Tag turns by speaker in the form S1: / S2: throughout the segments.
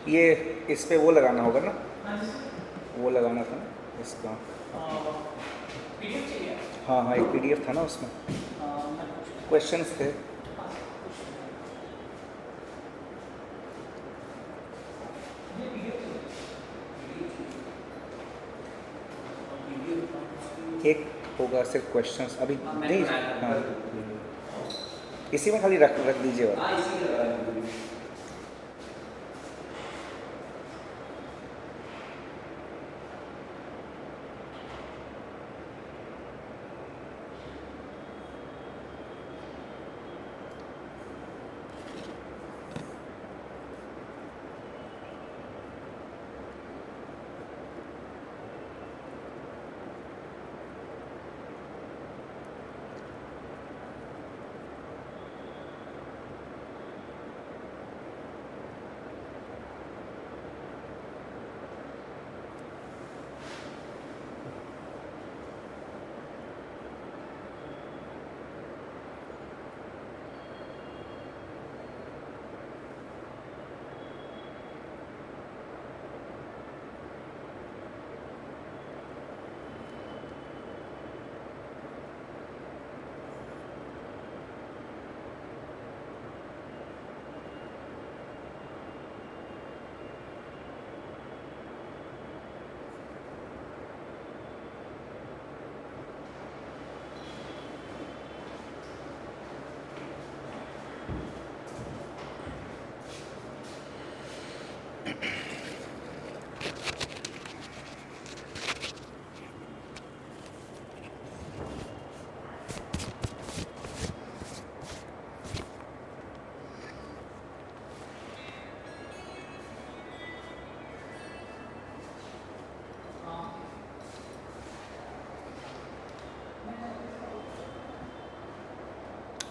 S1: ये इस पे वो लगाना होगा ना, वो लगाना था ना इसका।
S2: पीडीएफ चाहिए?
S1: हाँ हाँ, एक पीडीएफ था ना उसमें, क्वेश्चंस थे। एक होगा सिर्फ क्वेश्चंस अभी नहीं। हाँ, इसी में खाली रख दीजिए।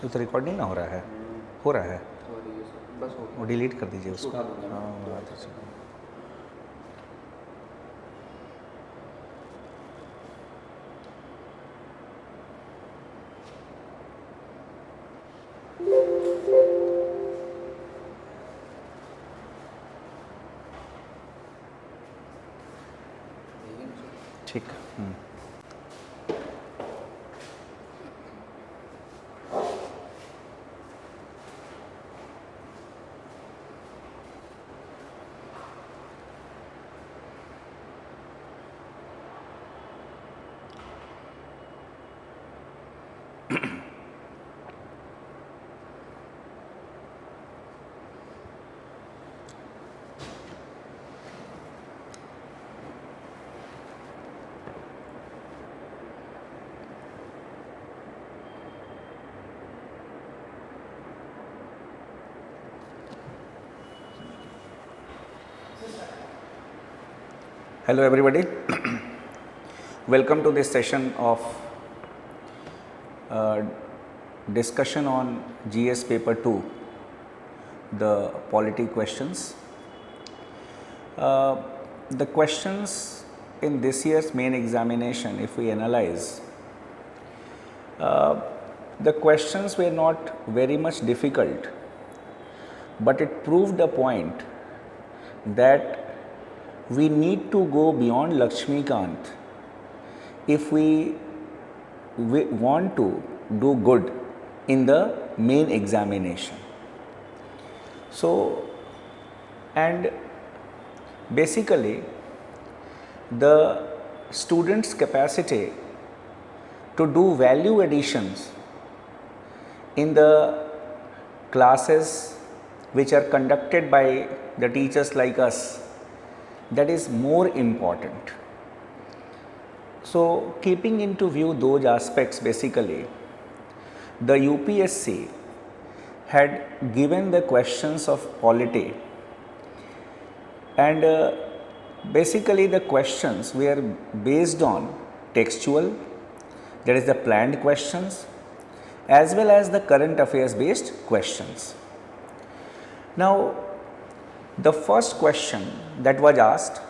S1: तो रिकॉर्डिंग ना हो रहा है, हो रहा है,
S3: बस
S1: वो डिलीट कर दीजिए उसको।
S3: उठा दूंगा।
S1: हाँ, अच्छा। ठीक। Hello everybody, welcome to this session of discussion on GS paper 2, the polity questions. The questions in this year's main examination, if we analyze, the questions were not very much difficult, but it proved a point that we need to go beyond Lakshmikant if we want to do good in the main examination. So, and basically the students' capacity to do value additions in the classes which are conducted by the teachers like us, that is more important. So, keeping into view those aspects, basically the UPSC had given the questions of polity, and basically the questions were based on textual, that is the planned questions, as well as the current affairs based questions. Now, the first question that was asked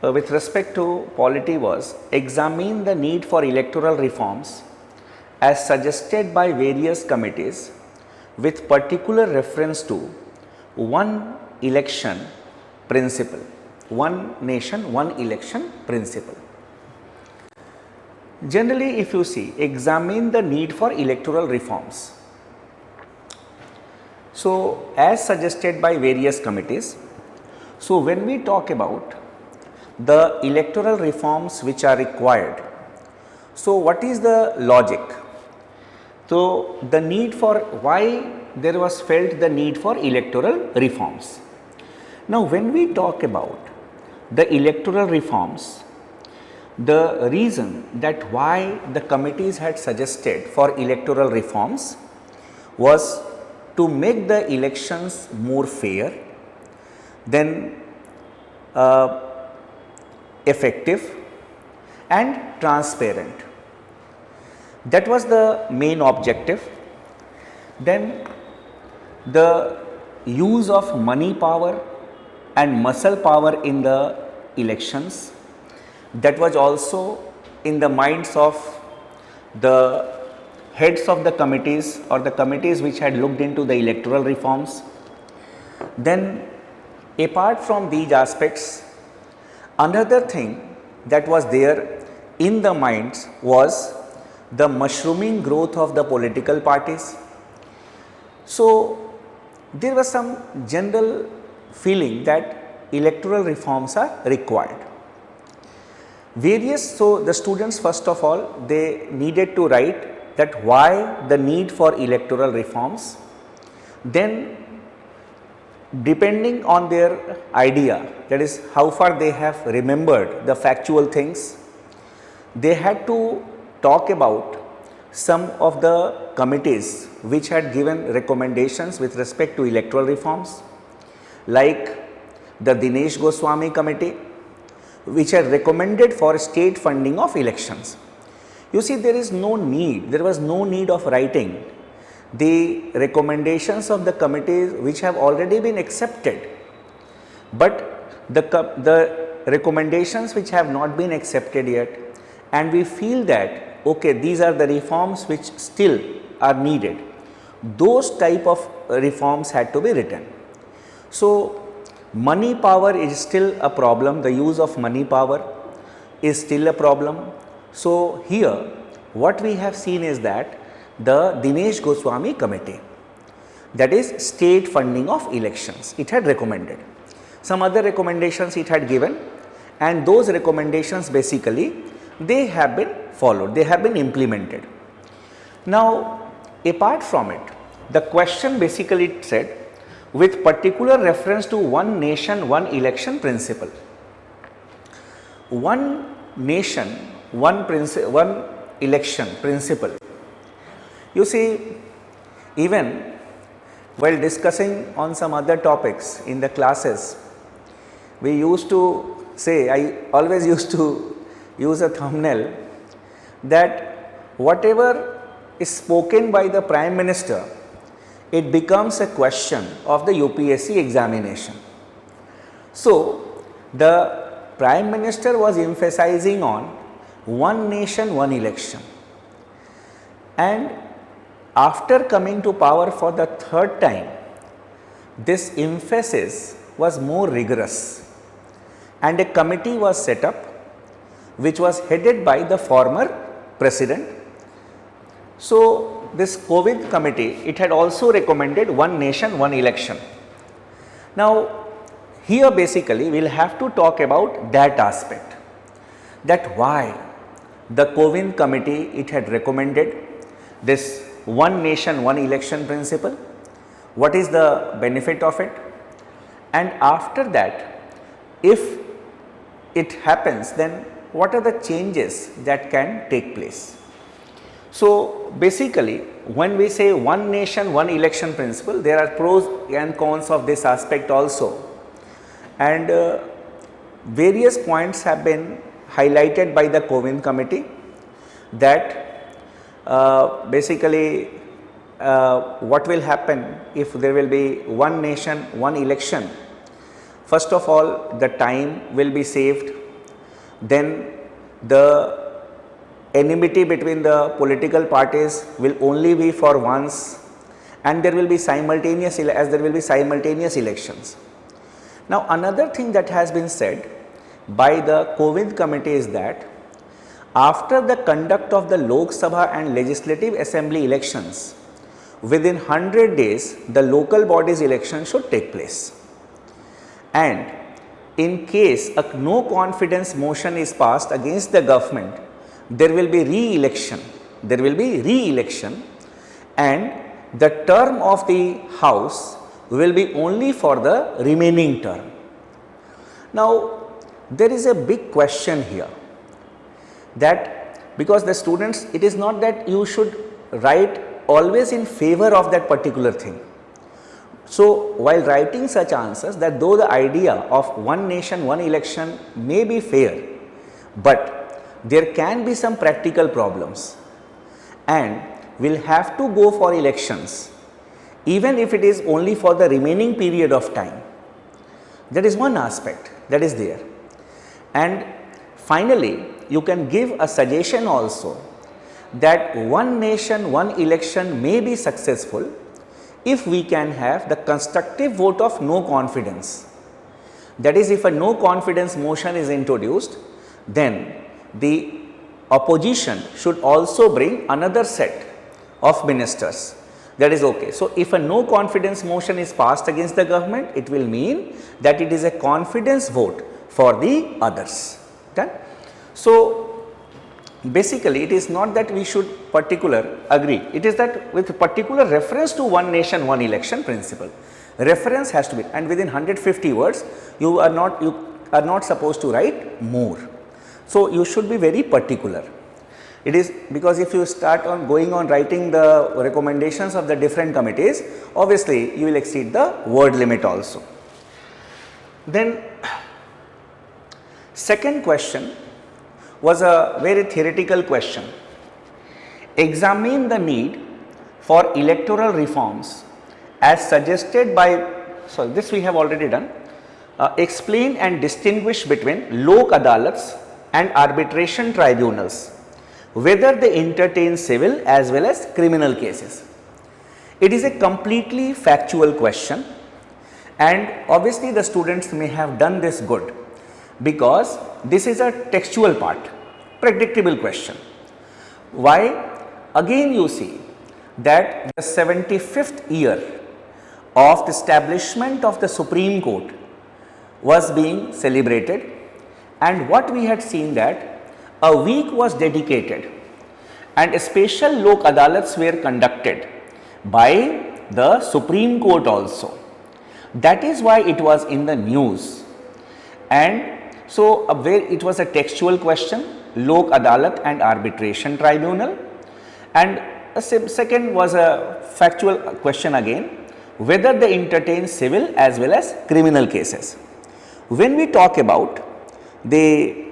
S1: with respect to polity was, examine the need for electoral reforms as suggested by various committees with particular reference to 1. election principle. One nation, one election principle. Generally, if you see, examine the need for electoral reforms. So, as suggested by various committees, so when we talk about the electoral reforms which are required, so what is the logic? So, the need for, why there was felt the need for electoral reforms. Now, when we talk about the electoral reforms, the reason that why the committees had suggested for electoral reforms was to make the elections more fair, then effective and transparent. That was the main objective. Then the use of money power and muscle power in the elections, that was also in the minds of the heads of the committees or the committees which had looked into the electoral reforms. Then apart from these aspects, another thing that was there in the minds was the mushrooming growth of the political parties. So, there was some general feeling that electoral reforms are required. So the students, first of all, they needed to write that why the need for electoral reforms. Then depending on their idea, that is how far they have remembered the factual things, they had to talk about some of the committees which had given recommendations with respect to electoral reforms, like the Dinesh Goswami committee, which had recommended for state funding of elections. You see, there was no need of writing the recommendations of the committees which have already been accepted, but the recommendations which have not been accepted yet, and we feel that okay, these are the reforms which still are needed, those type of reforms had to be written. So, money power is still a problem, the use of money power is still a problem. So, here what we have seen is that the Dinesh Goswami committee, that is state funding of elections, it had recommended. Some other recommendations it had given, and those recommendations basically they have been followed, they have been implemented. Now, apart from it, the question basically said, with particular reference to one nation, one election principle. One nation, one election principle. You see, even while discussing on some other topics in the classes, we used to say, I always used to use a thumbnail that whatever is spoken by the Prime Minister, it becomes a question of the UPSC examination. So, the Prime Minister was emphasizing on one nation, one election, and after coming to power for the third time, this emphasis was more rigorous, and a committee was set up which was headed by the former president. So, this COVID committee, it had also recommended one nation, one election. Now, here basically we will have to talk about that aspect, that why the COVID committee, it had recommended this one nation, one election principle, what is the benefit of it, and after that, if it happens, then what are the changes that can take place. So, basically when we say one nation, one election principle, there are pros and cons of this aspect also, and various points have been highlighted by the COVID committee, that basically what will happen if there will be one nation, one election. First of all, the time will be saved, then the enmity between the political parties will only be for once, and there will be simultaneous elections. Now, another thing that has been said by the COVID committee is that after the conduct of the Lok Sabha and Legislative Assembly elections, within 100 days the local bodies election should take place, and in case a no confidence motion is passed against the government, there will be re-election, and the term of the house will be only for the remaining term. Now, there is a big question here, that because the students, it is not that you should write always in favor of that particular thing. So, while writing such answers, that though the idea of one nation, one election may be fair, but there can be some practical problems, and we will have to go for elections even if it is only for the remaining period of time. That is one aspect that is there. And finally, you can give a suggestion also that one nation, one election may be successful if we can have the constructive vote of no confidence. That is, if a no confidence motion is introduced, then the opposition should also bring another set of ministers. That is okay. So, if a no confidence motion is passed against the government, it will mean that it is a confidence vote for the others. Okay? So, basically it is not that we should agree, it is that with particular reference to one nation, one election principle, reference has to be, and within 150 words you are not supposed to write more. So, you should be very particular. It is because if you start on going on writing the recommendations of the different committees, obviously you will exceed the word limit also. Then second question was a very theoretical question. Examine the need for electoral reforms as suggested by, this we have already done. Explain and distinguish between Lok Adalats and arbitration tribunals, whether they entertain civil as well as criminal cases. It is a completely factual question, and obviously the students may have done this good, because this is a textual part, predictable question. Why? Again you see that the 75th year of the establishment of the Supreme Court was being celebrated, and what we had seen that a week was dedicated and special Lok Adalats were conducted by the Supreme Court also. That is why it was in the news. And so, where it was a textual question, Lok Adalat and arbitration tribunal, and a second was a factual question again, whether they entertain civil as well as criminal cases. When we talk about the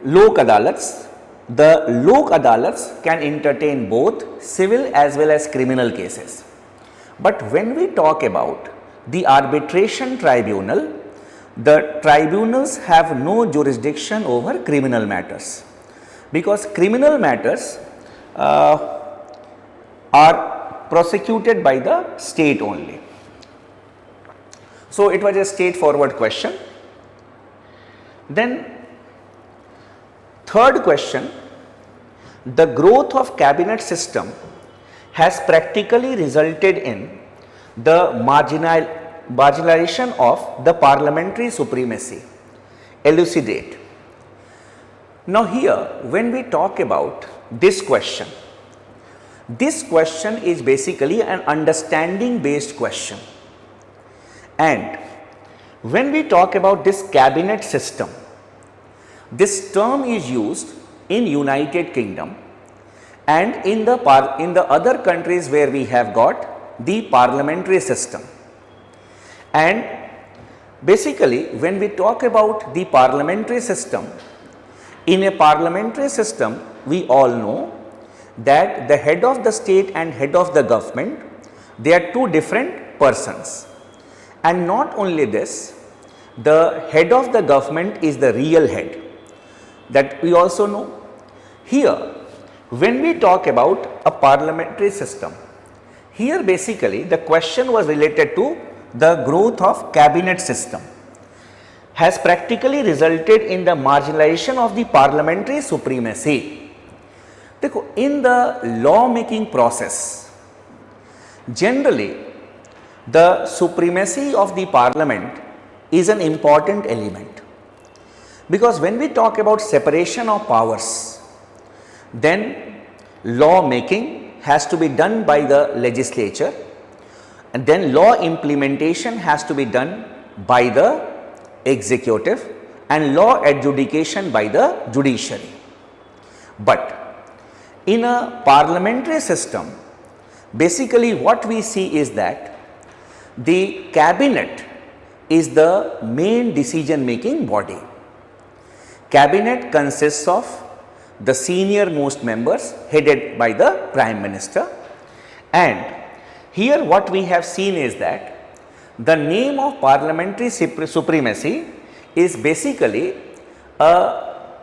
S1: Lok Adalats, the Lok Adalats can entertain both civil as well as criminal cases. But when we talk about the arbitration tribunal, the tribunals have no jurisdiction over criminal matters, because criminal matters are prosecuted by the state only. So, it was a straightforward question. Then third question, the growth of cabinet system has practically resulted in the marginalization of the parliamentary supremacy. Elucidate. Now here, when we talk about this question is basically an understanding based question, and when we talk about this cabinet system, this term is used in United Kingdom and in the other countries where we have got the parliamentary system. And basically when we talk about the parliamentary system, in a parliamentary system we all know that the head of the state and head of the government, they are two different persons. And not only this, the head of the government is the real head, that we also know. Here, when we talk about a parliamentary system, here basically the question was related to the growth of cabinet system. has practically resulted in the marginalization of the parliamentary supremacy. In the law making process, generally the supremacy of the parliament is an important element, because when we talk about separation of powers, then law making has to be done by the legislature, and then law implementation has to be done by the executive, and law adjudication by the judiciary. But in a parliamentary system, basically what we see is that the cabinet is the main decision making body. Cabinet consists of the senior most members headed by the Prime Minister, and here what we have seen is that the name of parliamentary supremacy is basically a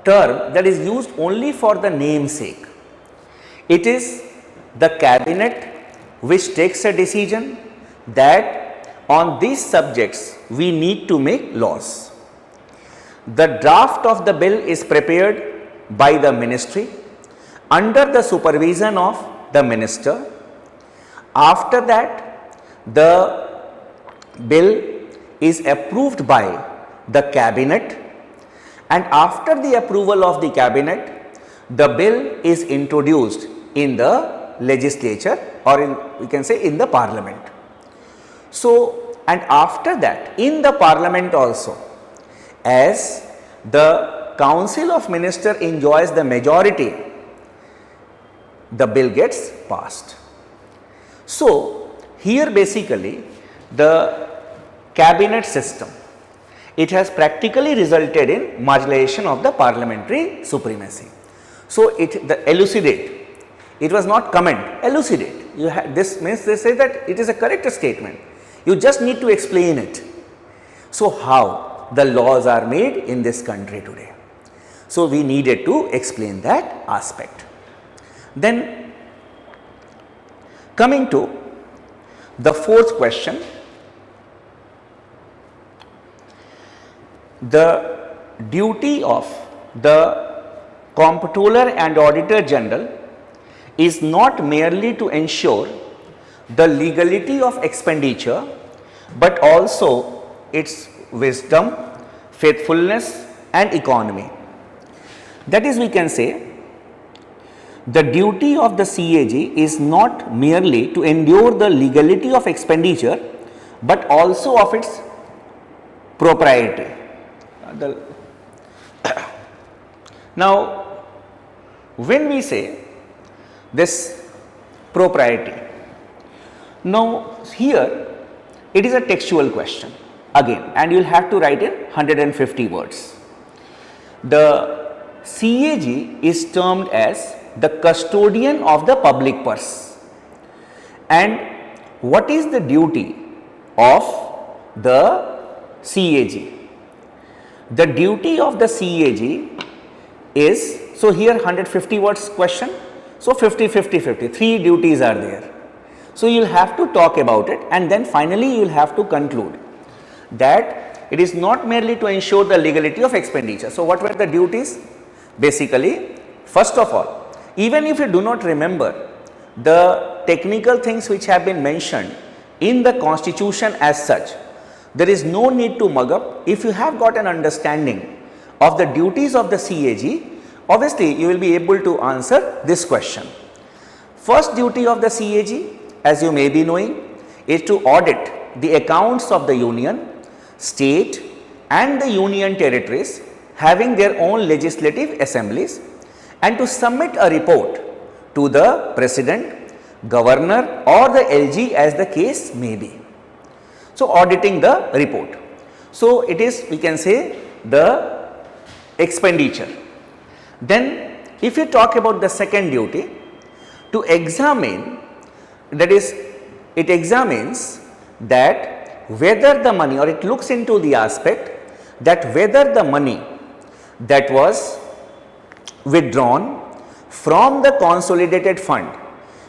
S1: term that is used only for the namesake. It is the cabinet which takes a decision that on these subjects we need to make laws. The draft of the bill is prepared by the ministry under the supervision of the minister. After that, the bill is approved by the cabinet, and after the approval of the cabinet, the bill is introduced in the legislature, or in, we can say, in the parliament. So, and after that in the parliament also, as the council of ministers enjoys the majority, the bill gets passed. So, here basically the cabinet system, it has practically resulted in marginalization of the parliamentary supremacy. So, the elucidate, it was not comment, elucidate. This means they say that it is a correct statement. You just need to explain it. So, how the laws are made in this country today? So, we needed to explain that aspect. Then coming to the fourth question, the duty of the Comptroller and Auditor General is not merely to ensure the legality of expenditure, but also its wisdom, faithfulness and economy. That is, we can say, the duty of the CAG is not merely to endure the legality of expenditure, but also of its propriety. Now, when we say this propriety, now here it is a textual question again, and you will have to write in 150 words. The CAG is termed as the custodian of the public purse. And what is the duty of the CAG? The duty of the CAG is, so here 150 words question, so 50, 50, 50, 3 duties are there. So, you will have to talk about it, and then finally you will have to conclude that it is not merely to ensure the legality of expenditure. So, what were the duties? Basically, first of all, even if you do not remember the technical things which have been mentioned in the constitution as such, there is no need to mug up. If you have got an understanding of the duties of the CAG, obviously you will be able to answer this question. First duty of the CAG, as you may be knowing, is to audit the accounts of the union, state and the union territories having their own legislative assemblies, and to submit a report to the president, governor or the LG as the case may be. So, auditing the report. So, it is, we can say, the expenditure. Then if you talk about the second duty, to examine, that is, it examines that whether the money, or it looks into the aspect that whether the money that was withdrawn from the consolidated fund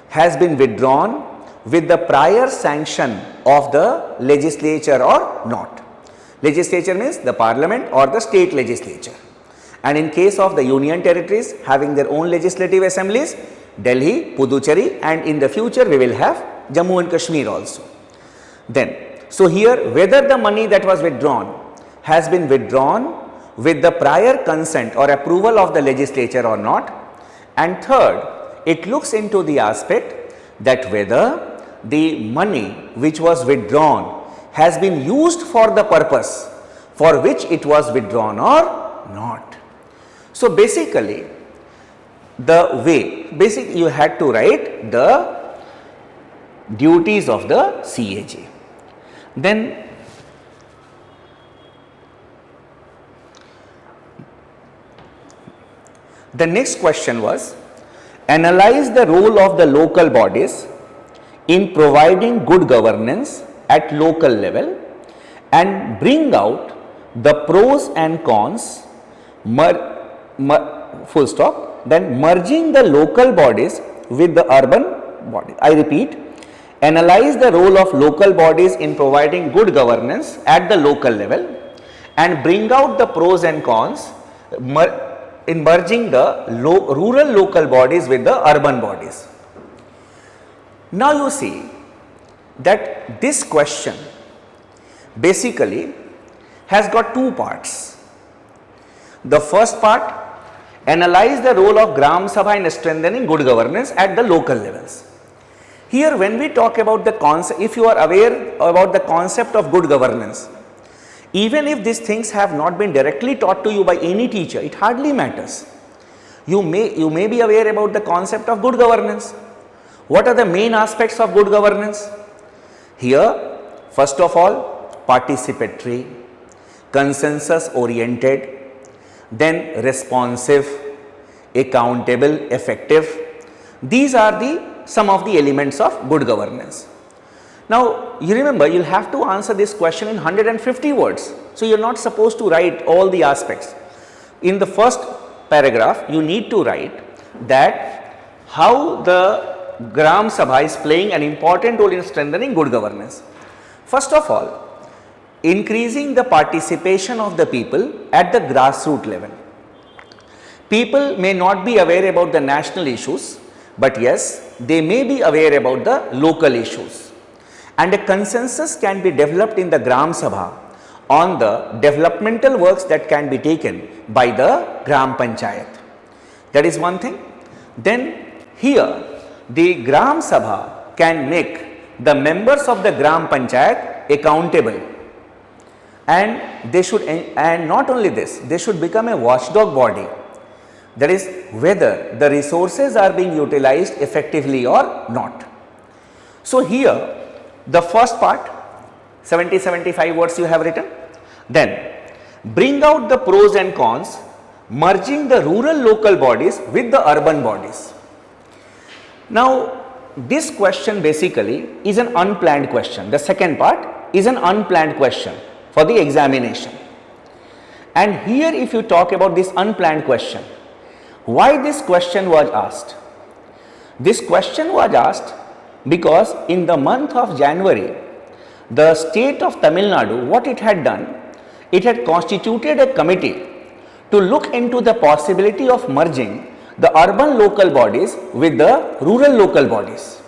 S1: has been withdrawn with the prior sanction of the legislature or not. Legislature means the parliament or the state legislature. And in case of the union territories having their own legislative assemblies, Delhi, Puducherry, and in the future we will have Jammu and Kashmir also. Then, so here whether the money that was withdrawn has been withdrawn with the prior consent or approval of the legislature or not. And third, it looks into the aspect that whether the money which was withdrawn has been used for the purpose for which it was withdrawn or not. So basically, the way, you had to write the duties of the CAG. Then the next question was, analyze the role of the local bodies in providing good governance at local level and bring out the pros and cons, full stop, then merging the local bodies with the urban bodies. I repeat, analyze the role of local bodies in providing good governance at the local level and bring out the pros and cons in merging the rural local bodies with the urban bodies. Now you see that this question basically has got two parts. The first part, analyze the role of Gram Sabha in strengthening good governance at the local levels. Here when we talk about the concept, if you are aware about the concept of good governance, even if these things have not been directly taught to you by any teacher, it hardly matters. You may be aware about the concept of good governance. What are the main aspects of good governance? Here, first of all, participatory, consensus oriented, then responsive, accountable, effective. These are some of the elements of good governance. Now, you remember, you will have to answer this question in 150 words. So, you are not supposed to write all the aspects. In the first paragraph, you need to write that how the Gram Sabha is playing an important role in strengthening good governance. First of all, increasing the participation of the people at the grassroots level. People may not be aware about the national issues, but yes, they may be aware about the local issues. And a consensus can be developed in the Gram Sabha on the developmental works that can be taken by the Gram Panchayat. That is one thing. Then here the Gram Sabha can make the members of the Gram Panchayat accountable, and they should, and not only this, they should become a watchdog body. That is, whether the resources are being utilized effectively or not. So here the first part, 70-75 words you have written. Then bring out the pros and cons, merging the rural local bodies with the urban bodies. Now this question basically is an unplanned question. The second part is an unplanned question for the examination. And here if you talk about this unplanned question, why this question was asked? This question was asked because in the month of January, the state of Tamil Nadu, what it had done, it had constituted a committee to look into the possibility of merging the urban local bodies with the rural local bodies.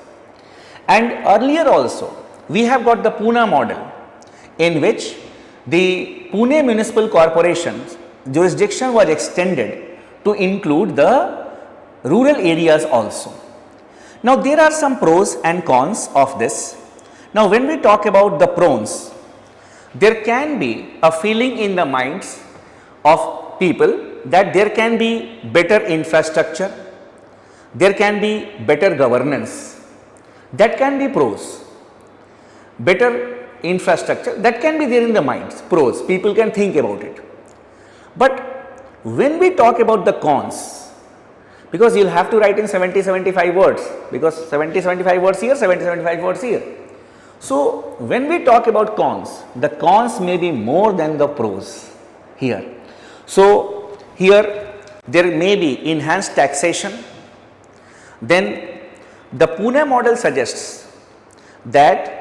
S1: And earlier also, we have got the Pune model, in which the Pune Municipal Corporation's jurisdiction was extended to include the rural areas also. Now there are some pros and cons of this. Now when we talk about the pros, there can be a feeling in the minds of people that there can be better infrastructure, there can be better governance. That can be pros. Better infrastructure, that can be there in the minds, pros, people can think about it. But when we talk about the cons, because you will have to write in 70-75 words, because 70-75 words here, 70-75 words here. So when we talk about cons, the cons may be more than the pros here. So here there may be enhanced taxation. Then the Pune model suggests that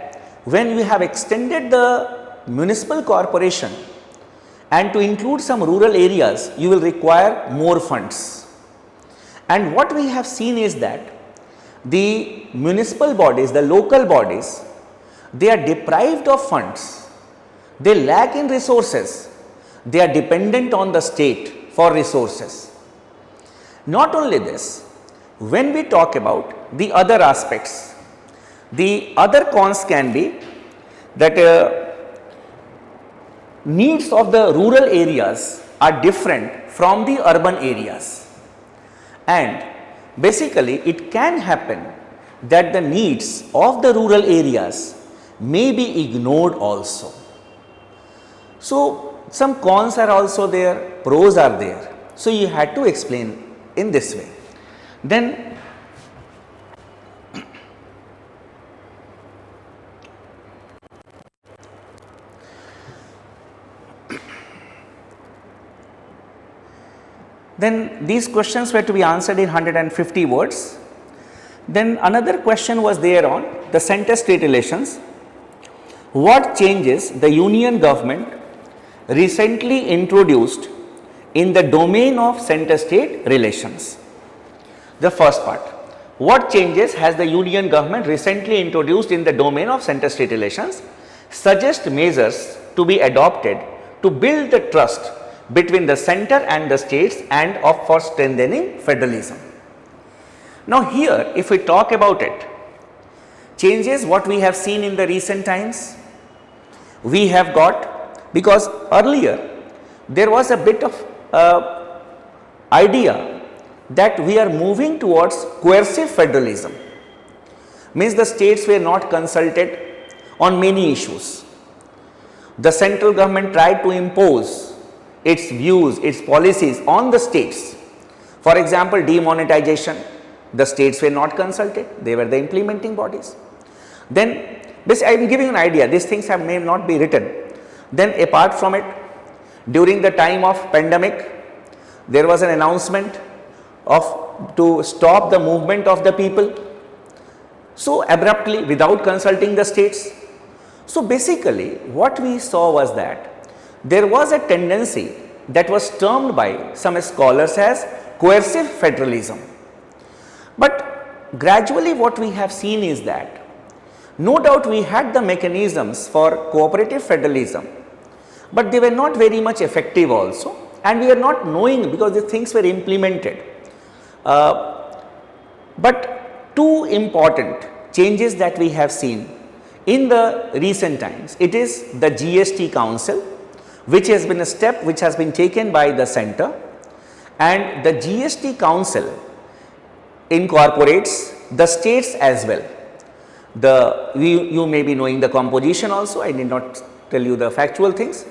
S1: when we have extended the municipal corporation and to include some rural areas, you will require more funds. And what we have seen is that the municipal bodies, the local bodies, they are deprived of funds, they lack in resources, they are dependent on the state for resources. Not only this, when we talk about the other aspects, the other cons can be that needs of the rural areas are different from the urban areas, and basically it can happen that the needs of the rural areas may be ignored also. So, some cons are also there, pros are there. So, you had to explain in this way. Then these questions were to be answered in 150 words. Then another question was there on the center-state relations. What changes the union government recently introduced in the domain of center-state relations? The first part, what changes has the union government recently introduced in the domain of center-state relations? Suggest measures to be adopted to build the trust between the center and the states and for strengthening federalism. Now here, if we talk about it, changes what we have seen in the recent times, we have got, because earlier there was a bit of idea that we are moving towards coercive federalism, means the states were not consulted on many issues. The central government tried to impose its views, its policies on the states. For example, demonetization, the states were not consulted, they were the implementing bodies. Then this, I am giving an idea, these things may not be written. Then apart from it, during the time of pandemic, there was an announcement to stop the movement of the people, so abruptly without consulting the states. So basically what we saw was that there was a tendency that was termed by some scholars as coercive federalism. But gradually what we have seen is that no doubt we had the mechanisms for cooperative federalism, but they were not very much effective also, and we were not knowing because the things were implemented. But two important changes that we have seen in the recent times, it is the GST Council, which has been a step which has been taken by the center, and the GST Council incorporates the states as well. You may be knowing the composition also, I need not tell you the factual things.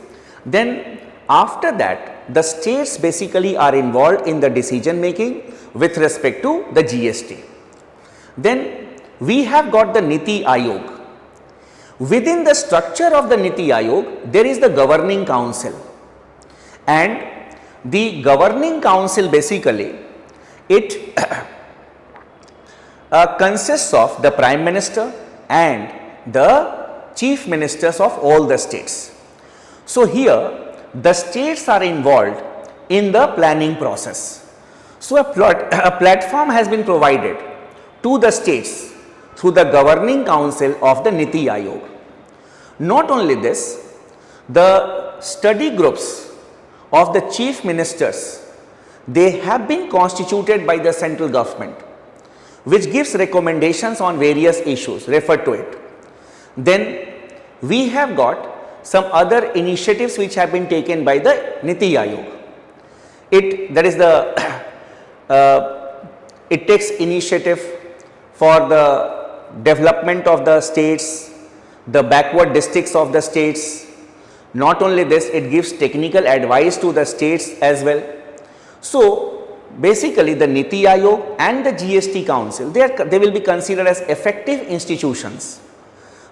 S1: Then after that, the states basically are involved in the decision making with respect to the GST. Then we have got the Niti Aayog. Within the structure of the Niti Aayog, there is the governing council, and the governing council basically it consists of the Prime Minister and the Chief Ministers of all the states. So here the states are involved in the planning process. So a platform has been provided to the states through the governing council of the Niti Aayog. Not only this, the study groups of the chief ministers, they have been constituted by the central government, which gives recommendations on various issues, refer to it. Then we have got some other initiatives which have been taken by the Niti Aayog. It takes initiative for the development of the states, the backward districts of the states. Not only this, it gives technical advice to the states as well. So basically the Niti Aayog and the GST Council, they will be considered as effective institutions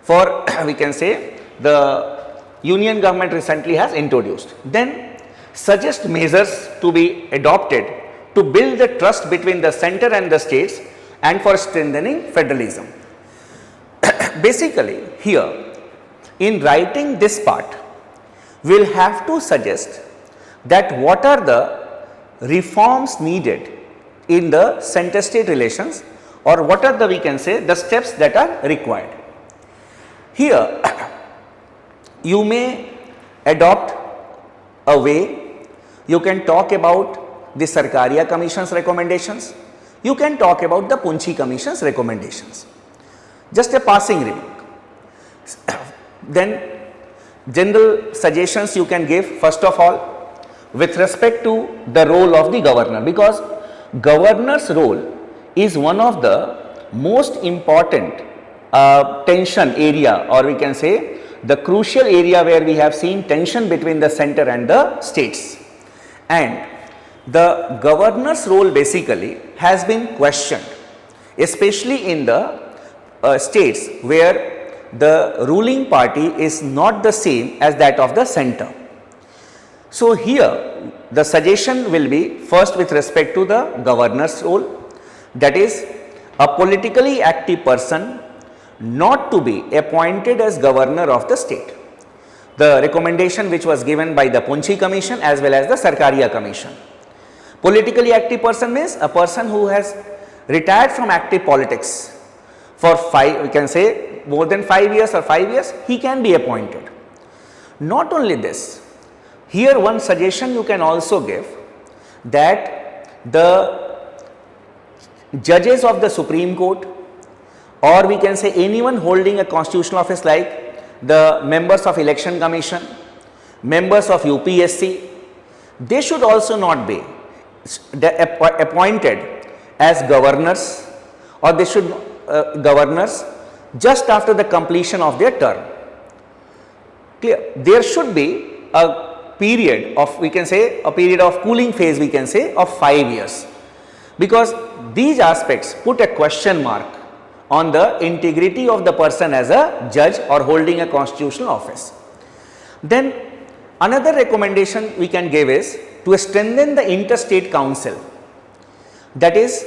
S1: for we can say the union government recently has introduced. Then suggest measures to be adopted to build the trust between the center and the states and for strengthening federalism. Basically here in writing this part, we will have to suggest that what are the reforms needed in the center state relations, or what are the, we can say, the steps that are required. Here you may adopt a way, you can talk about the Sarkaria Commission's recommendations, you can talk about the Punchi Commission's recommendations. Just a passing remark. Then general suggestions you can give, first of all, with respect to the role of the governor, because governor's role is one of the most important tension area, or we can say the crucial area where we have seen tension between the center and the states. And the governor's role basically has been questioned, especially in the states where the ruling party is not the same as that of the center. So here the suggestion will be first with respect to the governor's role, that is a politically active person not to be appointed as governor of the state. The recommendation which was given by the Punchi Commission as well as the Sarkaria Commission. Politically active person means a person who has retired from active politics for we can say more than 5 years or 5 years, he can be appointed. Not only this, here one suggestion you can also give, that the judges of the Supreme Court, or we can say anyone holding a constitutional office like the members of Election Commission, members of UPSC, they should also not be appointed as governors, or they should governors just after the completion of their term. Clear? There should be a period of, we can say, a period of cooling phase, we can say, of 5 years, because these aspects put a question mark on the integrity of the person as a judge or holding a constitutional office. Then another recommendation we can give is to strengthen the interstate council. That is,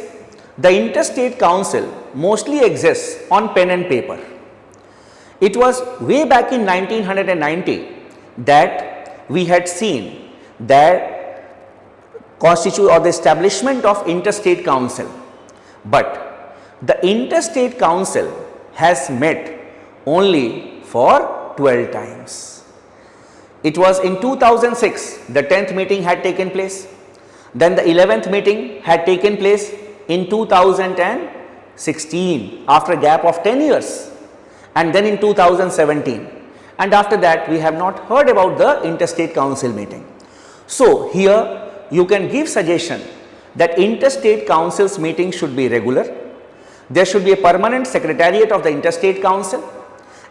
S1: the interstate council mostly exists on pen and paper. It was way back in 1990 that we had seen that constitute or the establishment of interstate council, but the interstate council has met only for 12 times. It was in 2006 the 10th meeting had taken place, then the 11th meeting had taken place in 2016 after a gap of 10 years, and then in 2017, and after that we have not heard about the interstate council meeting. So here you can give suggestion that interstate council's meeting should be regular, there should be a permanent secretariat of the interstate council,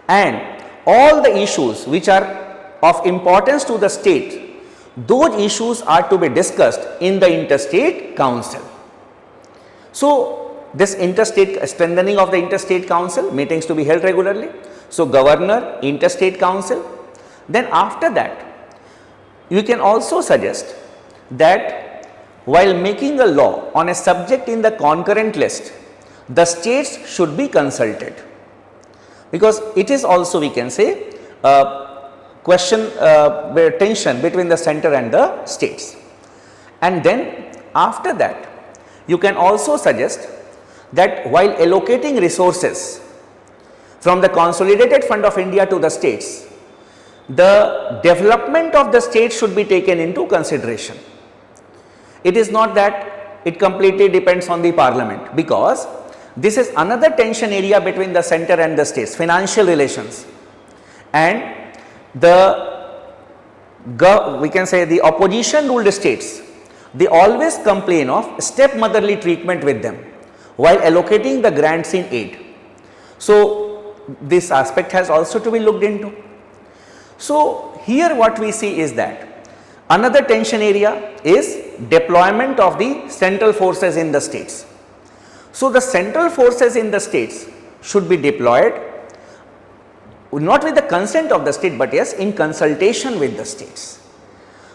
S1: and all the issues which are of importance to the state, those issues are to be discussed in the interstate council. So this interstate strengthening of the interstate council, meetings to be held regularly. So governor, interstate council. Then after that you can also suggest that while making a law on a subject in the concurrent list, the states should be consulted, because it is also, we can say, question tension between the center and the states. And then after that you can also suggest that while allocating resources from the consolidated fund of India to the states, the development of the state should be taken into consideration. It is not that it completely depends on the parliament, because this is another tension area between the center and the states, financial relations. And we can say the opposition ruled states, they always complain of stepmotherly treatment with them while allocating the grants in aid. So this aspect has also to be looked into. So here what we see is that another tension area is deployment of the central forces in the states. So the central forces in the states should be deployed not with the consent of the state, but yes, in consultation with the states.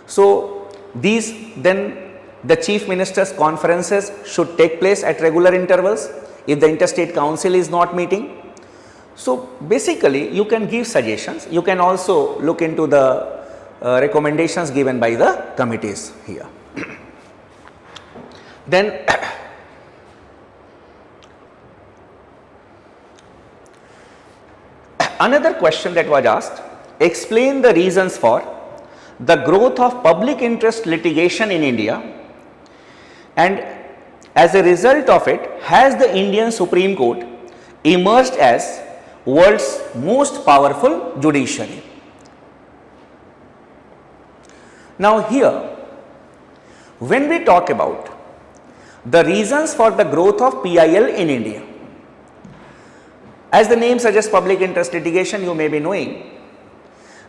S1: So these, then the chief ministers conferences should take place at regular intervals if the interstate council is not meeting. So basically you can give suggestions, you can also look into the recommendations given by the committees here. Then another question that was asked, explain the reasons for the growth of public interest litigation in India, and as a result of it, has the Indian Supreme Court emerged as world's most powerful judiciary? Now here, when we talk about the reasons for the growth of PIL in India, as the name suggests, public interest litigation, you may be knowing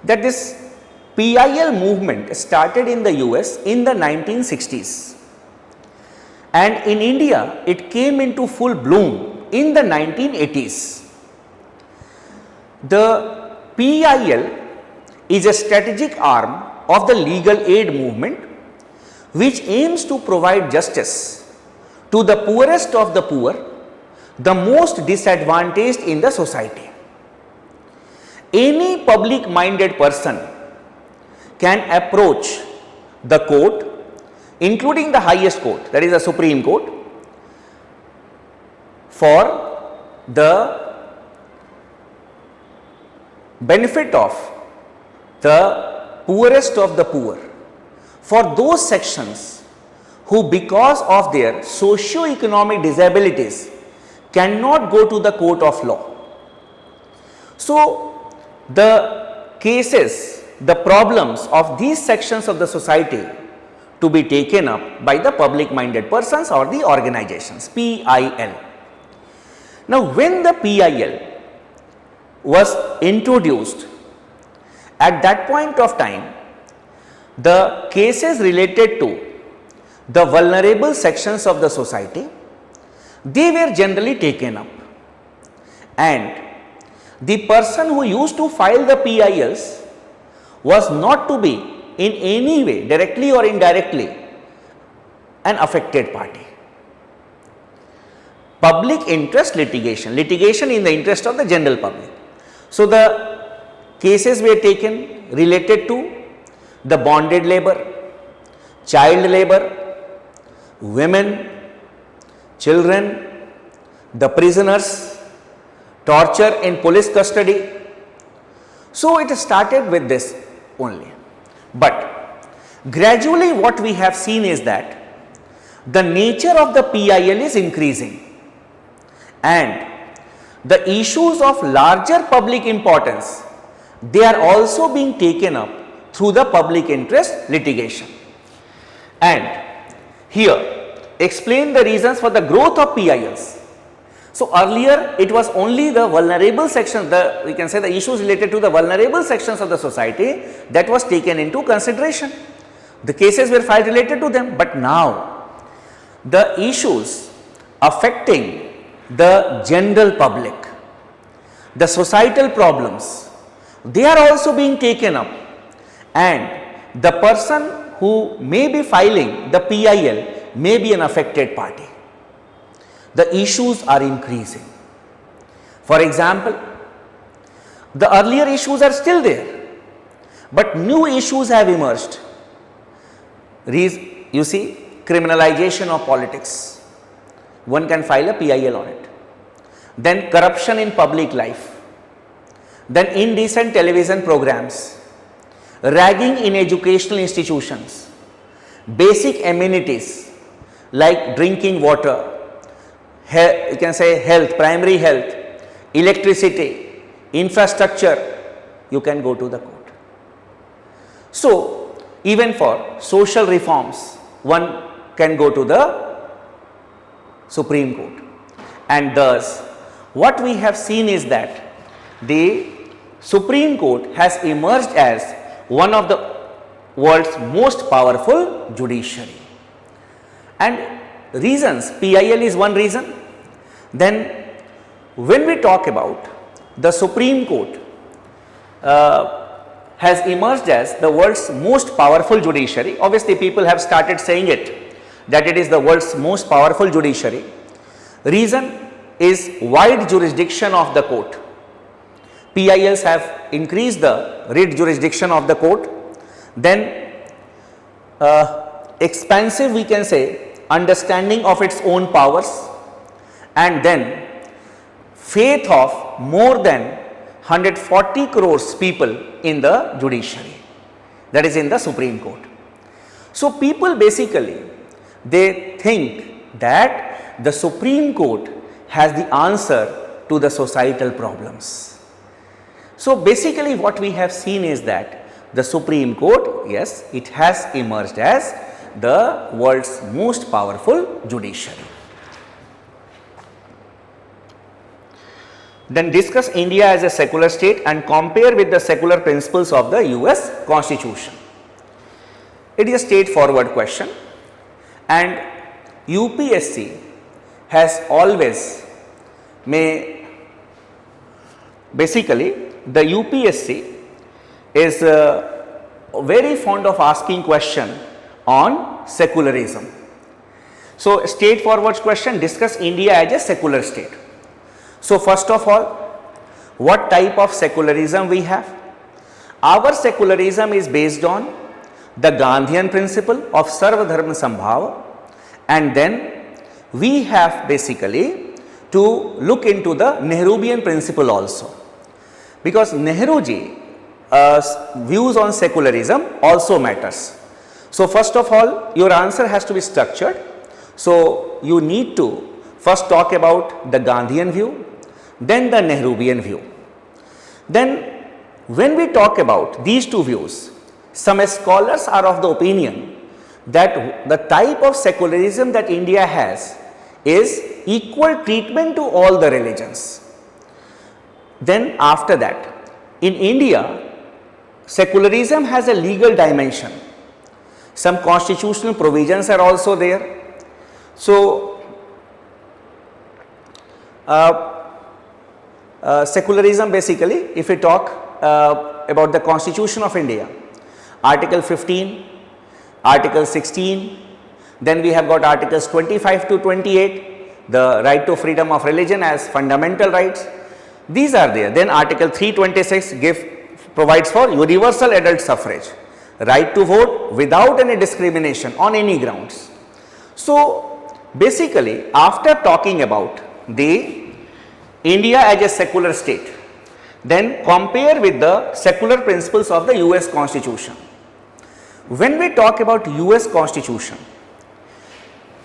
S1: that this PIL movement started in the US in the 1960s, and in India it came into full bloom in the 1980s. The PIL is a strategic arm of the legal aid movement which aims to provide justice to the poorest of the poor, the most disadvantaged in the society. Any public minded person can approach the court, including the highest court, that is the Supreme Court, for the benefit of the poorest of the poor, for those sections who because of their socio-economic disabilities cannot go to the court of law. So the cases, the problems of these sections of the society to be taken up by the public minded persons or the organizations, PIL. Now when the PIL was introduced, at that point of time, the cases related to the vulnerable sections of the society, they were generally taken up, and the person who used to file the PILs was not to be in any way, directly or indirectly, an affected party. Public interest litigation, litigation in the interest of the general public. So the cases were taken related to the bonded labor, child labor, women, children, the prisoners, torture in police custody. So it started with this only. But gradually what we have seen is that the nature of the PIL is increasing, and the issues of larger public importance, they are also being taken up through the public interest litigation. And here, explain the reasons for the growth of PILs. So earlier it was only the vulnerable sections, we can say the issues related to the vulnerable sections of the society that was taken into consideration. The cases were filed related to them, but now the issues affecting the general public, the societal problems, they are also being taken up, and the person who may be filing the PIL may be an affected party. The issues are increasing. For example, the earlier issues are still there, but new issues have emerged. You see, criminalization of politics, one can file a PIL on it. Then corruption in public life, then indecent television programs, ragging in educational institutions, basic amenities like drinking water, you can say health, primary health, electricity, infrastructure, you can go to the court. So even for social reforms, one can go to the Supreme Court. And thus what we have seen is that the Supreme Court has emerged as one of the world's most powerful judiciary. And reasons, PIL is one reason. Then when we talk about the Supreme Court has emerged as the world's most powerful judiciary, obviously people have started saying it, that it is the world's most powerful judiciary. Reason is wide jurisdiction of the court. PILs have increased the writ jurisdiction of the court. Then expansive, we can say, understanding of its own powers, and then faith of more than 140 crores people in the judiciary, that is in the Supreme Court. So people basically, they think that the Supreme Court has the answer to the societal problems. So basically what we have seen is that the Supreme Court, yes, it has emerged as the world's most powerful judiciary. Then discuss India as a secular state and compare with the secular principles of the US Constitution. It is a straightforward question, and UPSC has always basically the UPSC is very fond of asking question on secularism. So straightforward question, discuss India as a secular state. So first of all, what type of secularism we have? Our secularism is based on the Gandhian principle of Sarva Dharma Sambhava, and then we have basically to look into the Nehruvian principle also, because Nehruji views on secularism also matters. So first of all, your answer has to be structured. So you need to first talk about the Gandhian view, then the Nehruvian view. Then when we talk about these two views, some scholars are of the opinion that the type of secularism that India has is equal treatment to all the religions. Then after that, in India, secularism has a legal dimension. Some constitutional provisions are also there. So secularism basically, if we talk about the Constitution of India, Article 15, Article 16, then we have got Articles 25 to 28, the right to freedom of religion as fundamental rights. These are there. Then Article 326 provides for universal adult suffrage, right to vote without any discrimination on any grounds. So basically, after talking about the India as a secular state, then compare with the secular principles of the US Constitution. When we talk about US Constitution,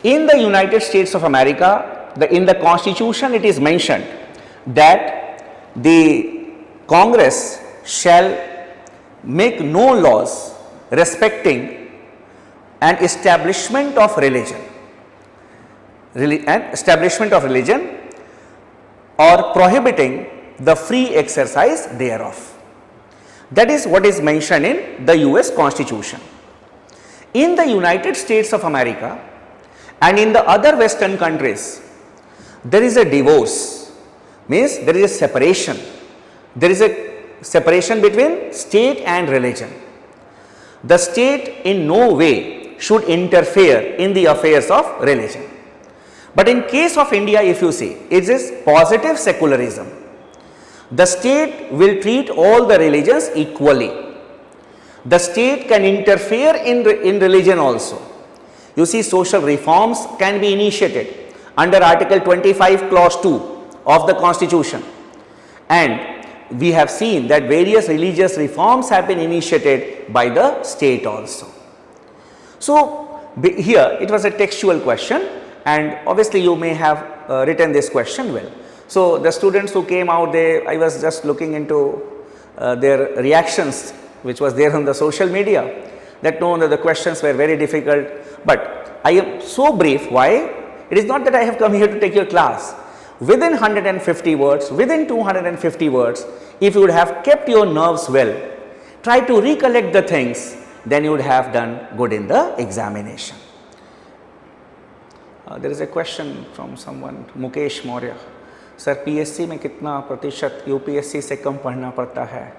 S1: in the United States of America, in the Constitution it is mentioned that the Congress shall make no laws respecting an establishment of religion, or prohibiting the free exercise thereof. That is what is mentioned in the US Constitution. In the United States of America and in the other Western countries, there is a divorce, means there is a separation. There is a separation between state and religion. The state in no way should interfere in the affairs of religion. But in case of India, if you see, it is positive secularism. The state will treat all the religions equally. The state can interfere in religion also. You see, social reforms can be initiated under Article 25 Clause 2 of the Constitution, and we have seen that various religious reforms have been initiated by the state also. So here it was a textual question, and obviously you may have written this question well. So the students who came out, I was just looking into their reactions which was there on the social media, that no, the questions were very difficult, but I am so brief. Why? It is not that I have come here to take your class. Within 150 words, within 250 words, if you would have kept your nerves well, try to recollect the things, then you would have done good in the examination. There is a question from someone, Mukesh Maurya. Sir PSC में कितना प्रतिशत UPSC से कम पढ़ना पड़ता है?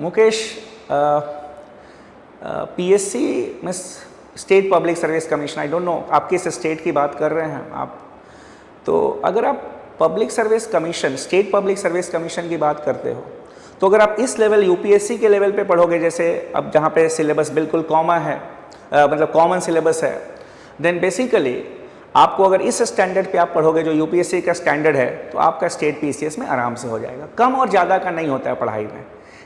S1: Mukesh, PSC में state public service commission, I don't know आप किस स्टेट की बात कर रहे हैं आप, तो अगर आप public service commission, state public service commission की बात करते हो, तो अगर आप इस लेवल यूपीएससी के लेवल पे पढ़ोगे, जैसे अब जहाँ पे सिलेबस बिल्कुल कॉमन है, मतलब कॉमन सिलेबस है, देन बेसिकली आपको अगर इस स्टैंडर्ड पे आप पढ़ोगे जो यूपीएससी का स्टैंडर्ड है, तो आपका स्टेट पीसीएस में आराम से हो जाएगा। कम और ज़्यादा का नहीं होता है पढ़ाई में,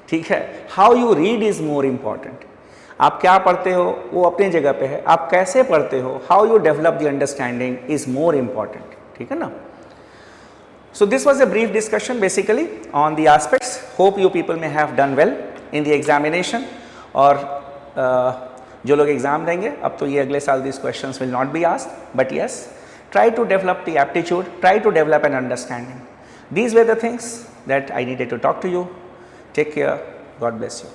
S1: ठीक है। How you read is more important. आप क्या पढ़ते हो वो अपनी जगह पे है, आप कैसे पढ़ते हो, how you develop the understanding is more important, ठीक है ना। So this was a brief discussion basically on the aspects. Hope you people may have done well in the examination. और जो लोग एग्ज़ाम देंगे, अब तो ये अगले साल these questions will not be asked, but yes, try to develop the aptitude, try to develop an understanding. These were the things that I needed to talk to you. Take care. God bless you.